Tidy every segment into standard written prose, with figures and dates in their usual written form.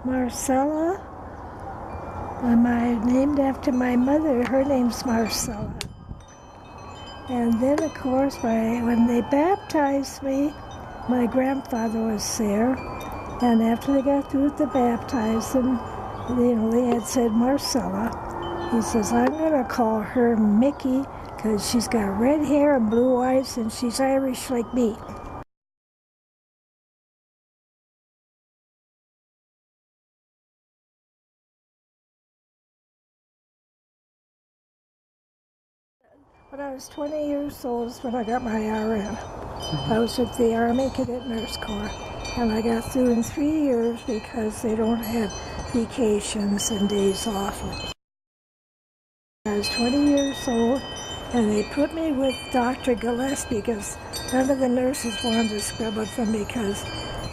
Marcella. Named after my mother. Her name's Marcella. And then, of course, when they baptized me, my grandfather was there. And after they got through with the baptizing, they had said Marcella. He says, I'm going to call her Mickey because she's got red hair and blue eyes and she's Irish like me. When I was 20 years old is when I got my RN. I was with the Army Cadet Nurse Corps, and I got through in 3 years because they don't have vacations and days off. I was 20 years old, and they put me with Dr. Gillespie because none of the nurses wanted to scrub with him because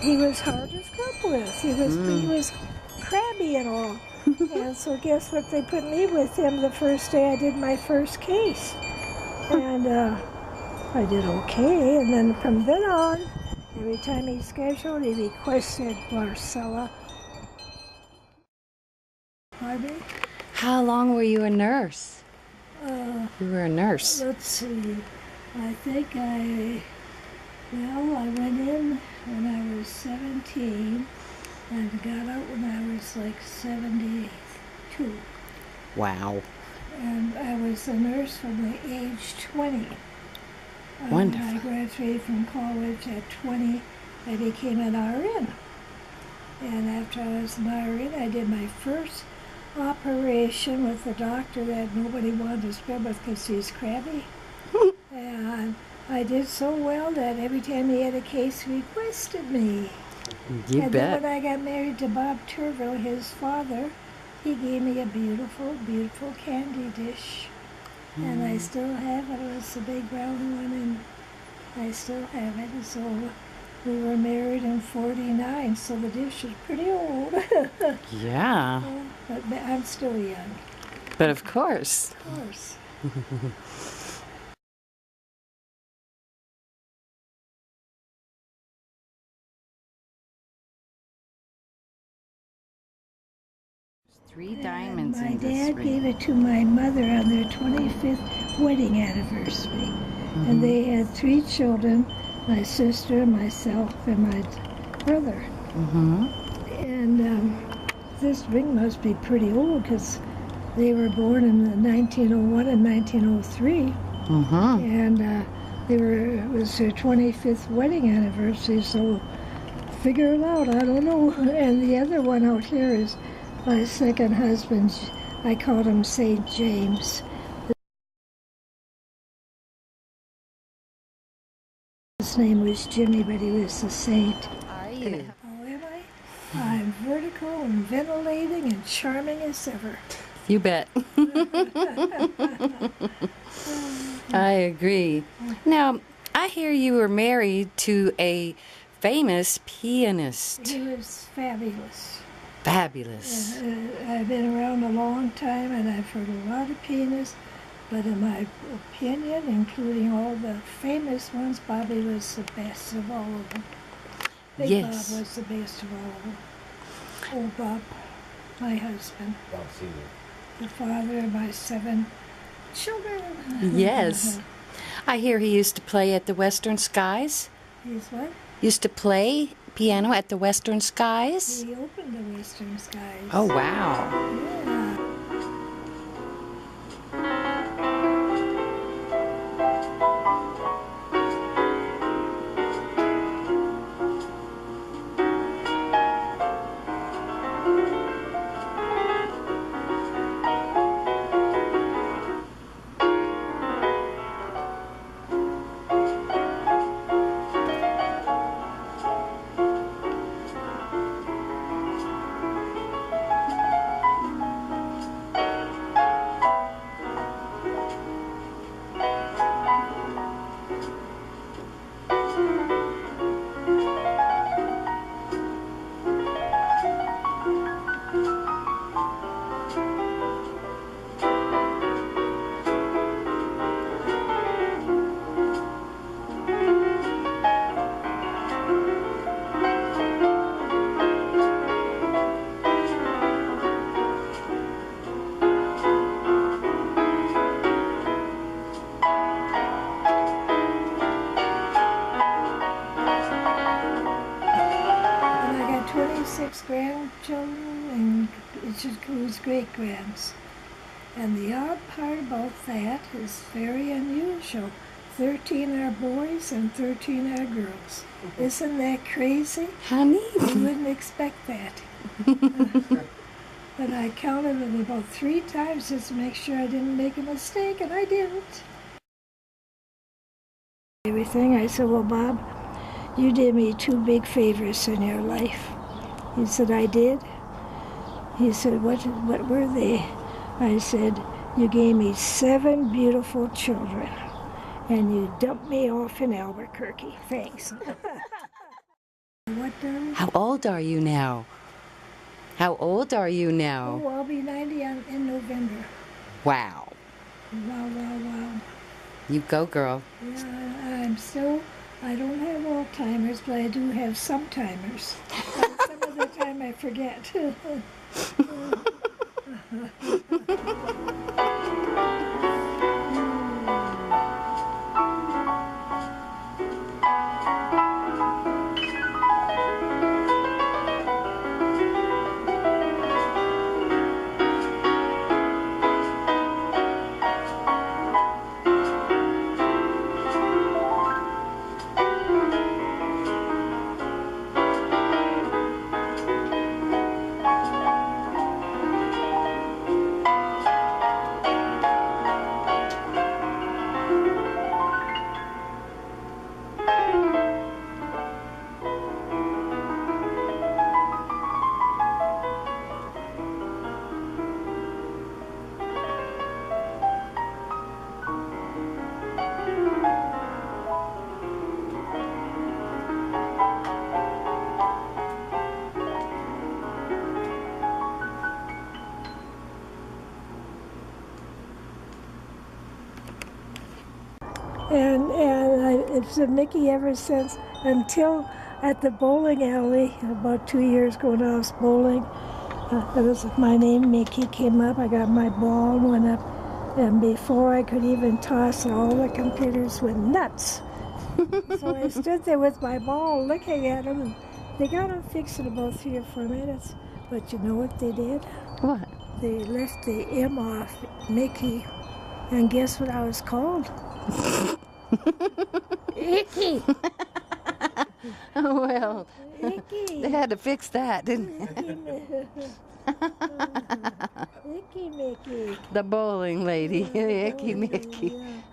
he was hard to scrub with. He was crabby and all. And so guess what? They put me with him the first day I did my first case. And I did okay. And then from then on, every time he scheduled, he requested Marcella. Pardon? How long were you a nurse? You were a nurse. Let's see. I think I went in when I was 17 and got out when I was like 72. Wow. And I was a nurse from the age 20. Wonderful. I graduated from college at 20. I became an RN. And after I was an RN, I did my first operation with a doctor that nobody wanted to scrub with because he's crabby. And I did so well that every time he had a case, he requested me. You and bet. Then when I got married to Bob Turville, his father, he gave me a beautiful, beautiful candy dish. And I still have it. It was a big round one, and I still have it. So we were married in 49, so the dish is pretty old. Yeah. But I'm still young. But of course. Of course. Three diamonds my in this dad ring. gave it to my mother on their 25th wedding anniversary. And they had 3 children, my sister, myself, and my brother. And this ring must be pretty old because they were born in 1901 and 1903. And it was their 25th wedding anniversary, so figure it out, I don't know. And the other one out here is my second husband. I called him St. James. His name was Jimmy, but he was a saint. Are you? Oh, am I? I'm vertical and ventilating and charming as ever. You bet. I agree. Now, I hear you were married to a famous pianist. He was fabulous. Fabulous. I've been around a long time and I've heard a lot of pianists, but in my opinion, including all the famous ones, Bobby was the best of all of them. Big Yes. Bob was the best of all of them. Oh, Bob, my husband. Bob Sr. The father of my 7 children. Yes. I hear he used to play at the Western Skies. He's what? Used to play piano at the Western Skies. He opened the Western Skies. Oh, wow. Yeah. 6 grandchildren, and it includes great-grands. And the odd part about that is very unusual. 13 are boys and 13 are girls. Isn't that crazy? How neat. You wouldn't expect that. But I counted it about 3 times just to make sure I didn't make a mistake, and I didn't. Everything. I said, well, Bob, you did me 2 big favors in your life. He said, I did. He said, what were they? I said, you gave me 7 beautiful children, and you dumped me off in Albuquerque. Thanks. What, darling? How old are you now? How old are you now? Oh, I'll be 90 in November. Wow. Wow, wow, wow. You go, girl. Yeah, I don't have Alzheimer's, but I do have some timers. Some of the time I forget. It's a Mickey ever since, until at the bowling alley, about 2 years ago when I was bowling, it was my name, Mickey, came up. I got my ball and went up, and before I could even toss it, all the computers went nuts. So I stood there with my ball looking at them, and they got them fixed in about 3 or 4 minutes. But you know what they did? What? They left the M off Mickey, and guess what I was called? Icky. Oh, well, Icky. they had to fix that, didn't they? Icky Mickey. The bowling lady, Icky bowling Mickey. lady,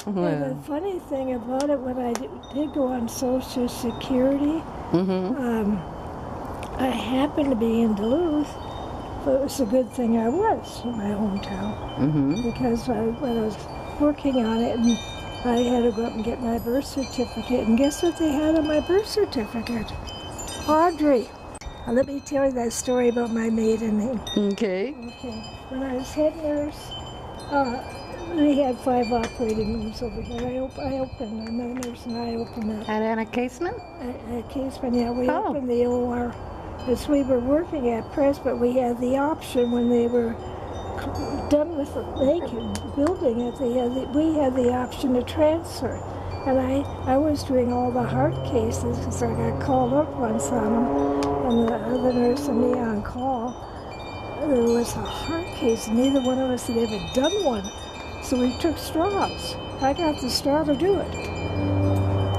Well. And the funny thing about it, when I did go on Social Security, I happened to be in Duluth, but it was a good thing I was in my hometown, because when I was working on it, and I had to go up and get my birth certificate, and guess what they had on my birth certificate? Audrey. Now, let me tell you that story about my maiden name. Okay. Okay. When I was head nurse, we had 5 operating rooms over here. I opened, another nurse and I opened that. At Anna Kaseman? At Kaseman, yeah, we opened the OR. As we were working at Press, but we had the option when they were done with building it, we had the option to transfer. And I was doing all the heart cases because I got called up once on them, and the other nurse and me on call. There was a heart case, neither one of us had ever done one, so we took straws. I got the straw to do it.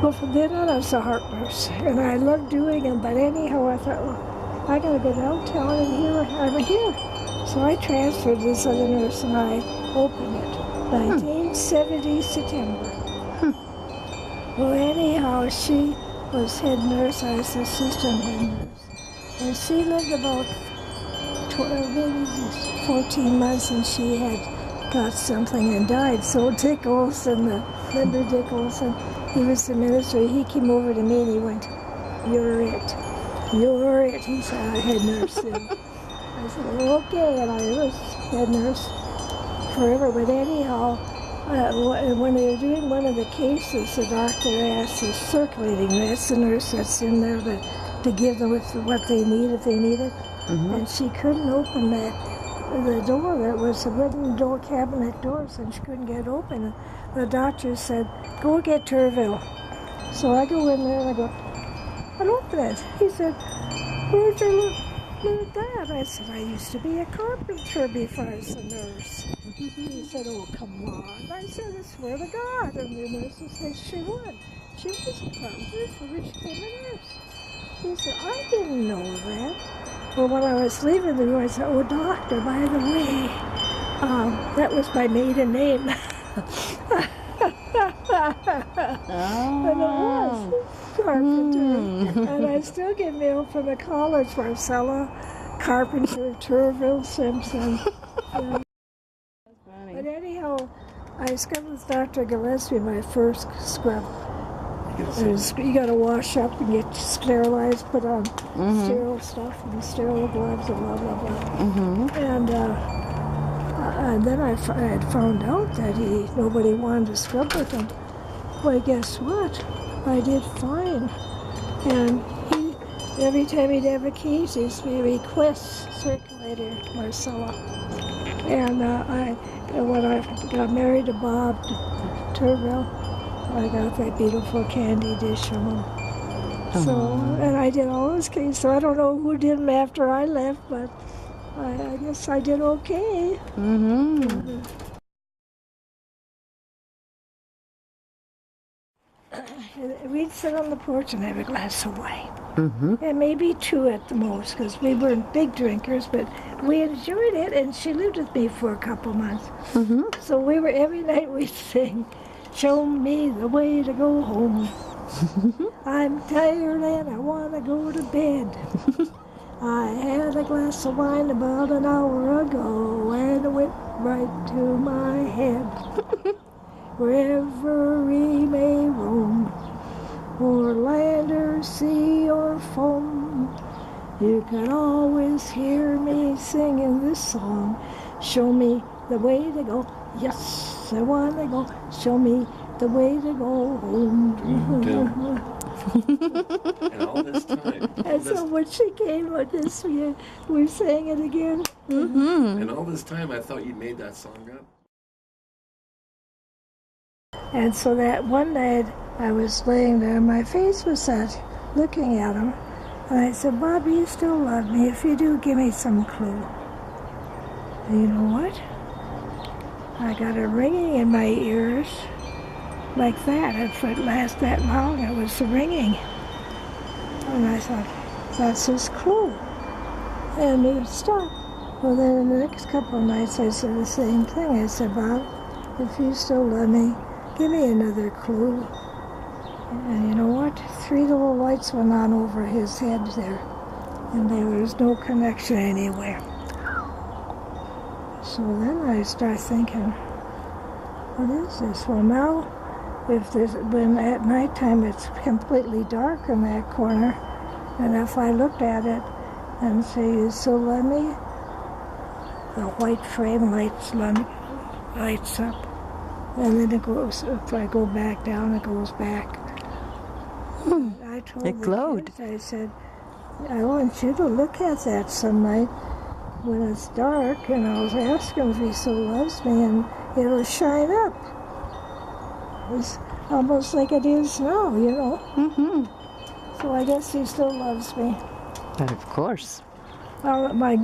Well, from then on, I was a heart nurse, and I loved doing them, but anyhow, I thought, well, I gotta go downtown, and here I'm here. So I transferred this other nurse, and I opened it. 1970 September. Well, anyhow, she was head nurse. I was assistant head nurse. And she lived about 14 months, and she had got something and died. So Dick Olson, Linda Dick Olson, he was the minister. He came over to me and he went, "You're it. You're it." He said, "I head nurse soon." I said, "Well, okay," and I was head nurse forever. But anyhow, when they were doing one of the cases, the doctor asked the circulating, that's the nurse that's in there to give them what they need if they need it. And she couldn't open the door. That was a wooden door, cabinet doors, and she couldn't get it open. The doctor said, "Go get Turville." So I go in there and I go, and open it. He said, where'd you learn that? I said, I used to be a carpenter before I was a nurse. He said, oh, come on. I said, I swear to God. And the nurse said she would. She was a carpenter before she became a nurse. He said, I didn't know that. Well, when I was leaving the room, I said, oh, doctor, by the way, that was my maiden name. And it was Carpenter. And I still get mail from the college, Marcella, Carpenter, Turville, Simpson. Yeah. But anyhow, I scrubbed with Dr. Gillespie, my first scrub. You got to wash up and get sterilized, put on sterile stuff and sterile gloves and blah, blah, blah. And then I had found out that nobody wanted to scrub with him. Well, guess what? I did fine. And every time he'd have a case, he'd say, request circulator, Marcella. And when I got married to Bob Turville, I got that beautiful candy dish from him. So, and I did all those cases. So I don't know who did them after I left, but I guess I did okay. We'd sit on the porch and have a glass of wine. And maybe two at the most, because we weren't big drinkers, but we enjoyed it, and she lived with me for a couple months. So every night we'd sing, show me the way to go home. I'm tired and I want to go to bed. I had a glass of wine about an hour ago, and it went right to my head. Wherever we may roam, or land or sea or foam, you can always hear me singing this song. Show me the way to go. Yes, I want to go. Show me the way to go home. And all this time. So when she came with this, we sang it again. And all this time, I thought you'd made that song up. And so that one night, I was laying there, my face was set, looking at him. And I said, Bob, you still love me. If you do, give me some clue. And you know what? I got a ringing in my ears like that. If it lasted that long, it was ringing. And I thought, that's his clue. And it stopped. Well, then in the next couple of nights, I said the same thing. I said, Bob, if you still love me, give me another clue. And you know what? 3 little lights went on over his head there. And there was no connection anywhere. So then I start thinking, what is this? Well, now, when at nighttime it's completely dark in that corner, and if I looked at it and say, you still love me? The white frame lights up. And then it goes, if I go back down, it goes back. I told It glowed. The kids, I said, I want you to look at that some night when it's dark, and I'll ask him if he still loves me, and it'll shine up. It's almost like it is now, you know. So I guess he still loves me. But of course. Well, my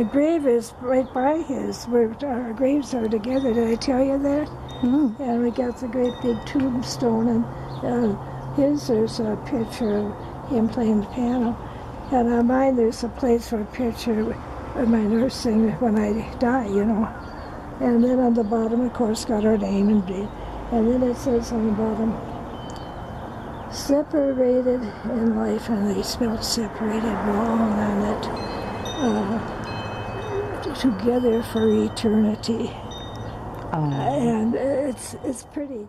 grave is right by his. Our graves are together. Did I tell you that? And we got the great big tombstone, and there's a picture of him playing the piano. And on mine, there's a place for a picture of my nursing when I die, you know. And then on the bottom, of course, got our name and date. And then it says on the bottom, separated in life, and they spelled separated wrong on it. Together for eternity. And it's pretty.